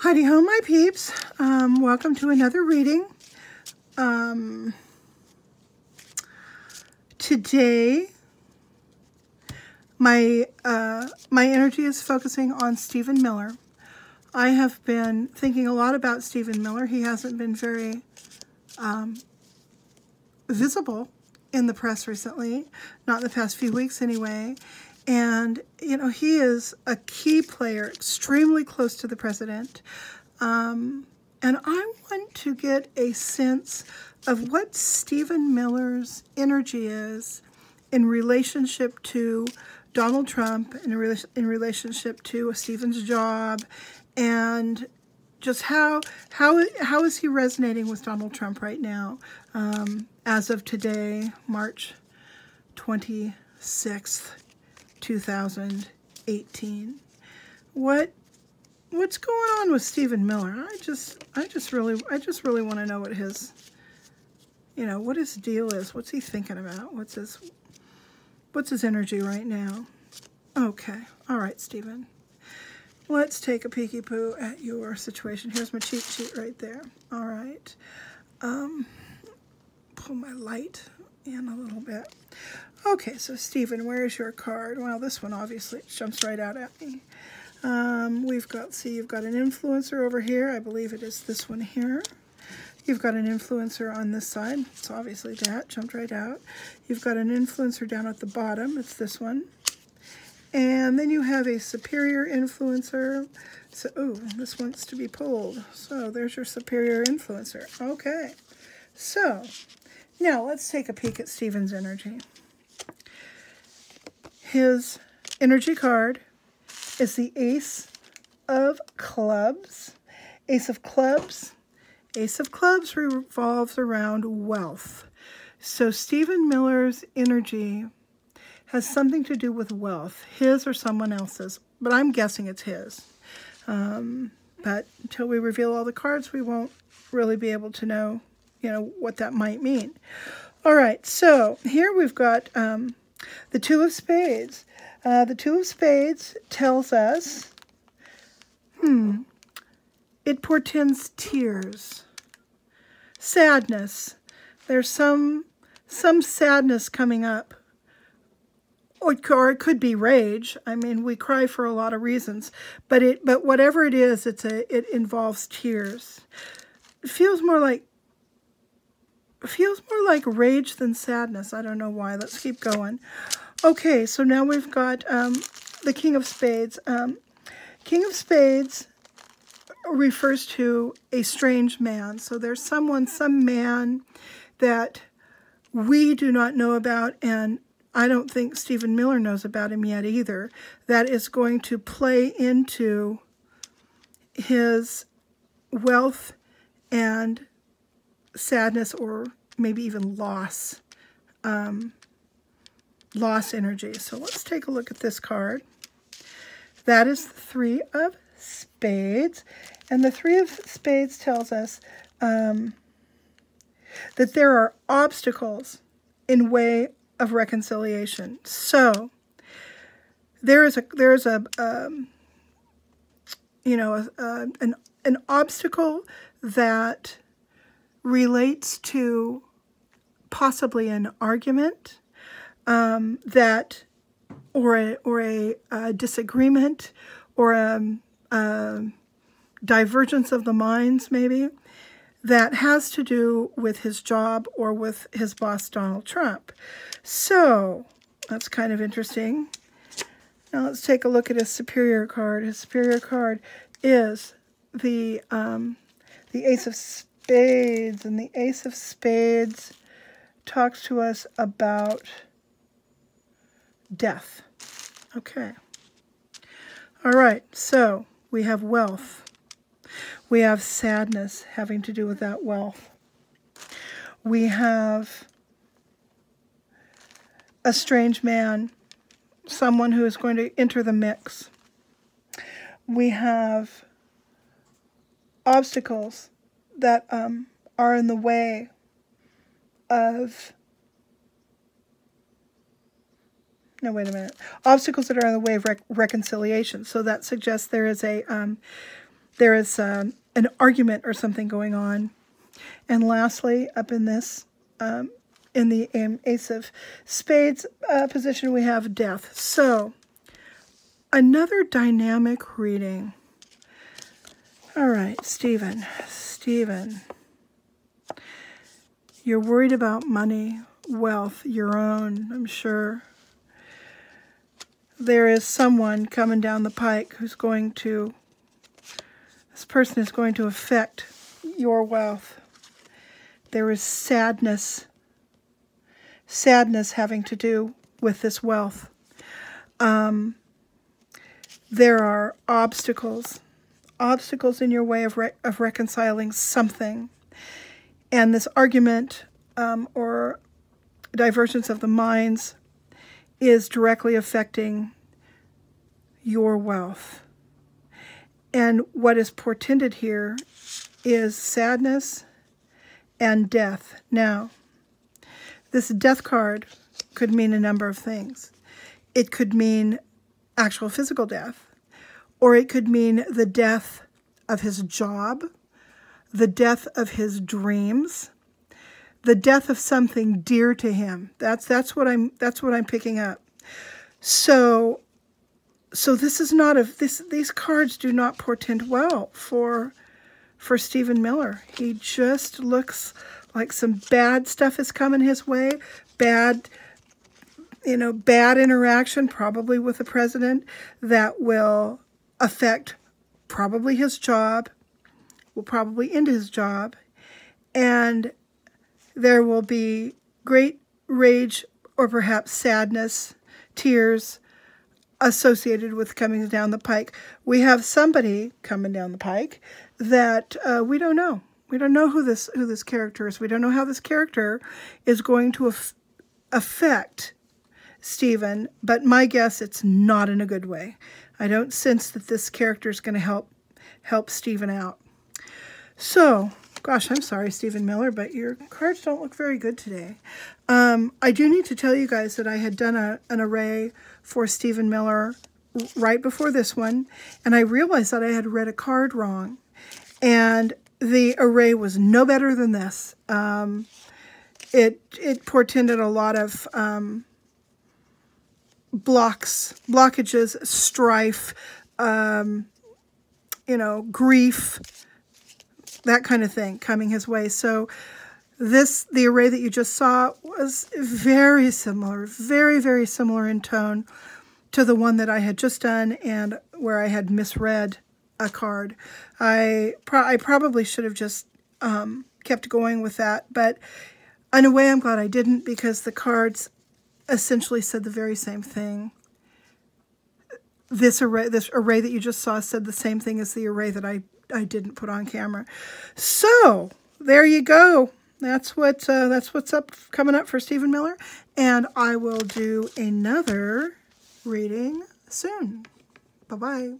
Heidi ho, my peeps. Welcome to another reading. Today, my energy is focusing on Stephen Miller. I have been thinking a lot about Stephen Miller. He hasn't been very visible in the press recently, not in the past few weeks anyway. And, you know, he is a key player, extremely close to the president. And I want to get a sense of what Stephen Miller's energy is in relationship to Donald Trump, in relationship to Stephen's job, and just how is he resonating with Donald Trump right now, as of today, March 26th, 2018. What's going on with Stephen Miller? I just really want to know what his, what his deal is. What's he thinking about? What's his energy right now? Okay. All right, Stephen. Let's take a peeky poo at your situation. Here's my cheat sheet right there. All right. Pull my light in a little bit. Okay, so Stephen, where is your card? Well, this one obviously jumps right out at me. We've got, see, you've got an influencer over here. I believe it is this one here. You've got an influencer on this side. It's obviously that, jumped right out. You've got an influencer down at the bottom. It's this one. And then you have a superior influencer. So, ooh, this wants to be pulled. So there's your superior influencer. Okay. So, now let's take a peek at Stephen's energy. His energy card is the Ace of Clubs. Ace of Clubs. Ace of Clubs revolves around wealth. So Stephen Miller's energy has something to do with wealth, his or someone else's, but I'm guessing it's his. But until we reveal all the cards, we won't really be able to know, what that might mean. All right, so here we've got the Two of Spades. The Two of Spades tells us, it portends tears, sadness. There's some sadness coming up. Or it could be rage. I mean, we cry for a lot of reasons, but whatever it is, it involves tears. It feels more like rage than sadness. I don't know why. Let's keep going. Okay, so now we've got the King of Spades. King of Spades refers to a strange man. So there's some man that we do not know about, and I don't think Stephen Miller knows about him yet either, that is going to play into his wealth and sadness, or maybe even loss energy. So let's take a look at this card. That is the Three of Spades. And the Three of Spades tells us that there are obstacles in way of reconciliation. So there is an obstacle that relates to possibly an argument, or a disagreement, or a divergence of the minds, maybe, that has to do with his job or with his boss, Donald Trump. So that's kind of interesting. Now let's take a look at his superior card. His superior card is the Ace of Spades, and the Ace of Spades talks to us about death. Okay. All right, so we have wealth. We have sadness having to do with that wealth. We have a strange man, someone who is going to enter the mix. We have obstacles that are in the way of, no, wait a minute. Obstacles that are in the way of reconciliation. So that suggests there is a there is an argument or something going on. And lastly, up in this, in the Ace of Spades position, we have death. So, another dynamic reading. All right, Stephen. You're worried about money, wealth, your own, I'm sure. There is someone coming down the pike who's going to, this person is going to affect your wealth. There is sadness having to do with this wealth. There are obstacles in your way of reconciling something. And this argument or divergence of the minds is directly affecting your wealth. And what is portended here is sadness and death. Now, this death card could mean a number of things. It could mean actual physical death, or it could mean the death of his job, the death of his dreams, the death of something dear to him. That's what I'm picking up. So this is not these cards do not portend well for Stephen Miller. He just looks like some bad stuff is coming his way. Bad interaction probably with the president that will affect probably his job, will probably end his job, and there will be great rage or perhaps sadness, tears associated with coming down the pike. We have somebody coming down the pike that we don't know. We don't know who this character is. We don't know how this character is going to affect Stephen, but my guess it's not in a good way. I don't sense that this character is going to help Stephen out. So, gosh, I'm sorry, Stephen Miller, but your cards don't look very good today. I do need to tell you guys that I had done an array for Stephen Miller right before this one, and I realized that I had read a card wrong, and the array was no better than this. It portended a lot of blockages, strife, grief, that kind of thing coming his way. So the array that you just saw was very similar, very, very similar in tone to the one that I had just done and where I had misread a card. I probably should have just kept going with that, but in a way I'm glad I didn't, because the cards essentially said the very same thing. This array that you just saw said the same thing as the array that I didn't put on camera. So there you go. That's what's coming up for Stephen Miller, and I will do another reading soon. Bye-bye.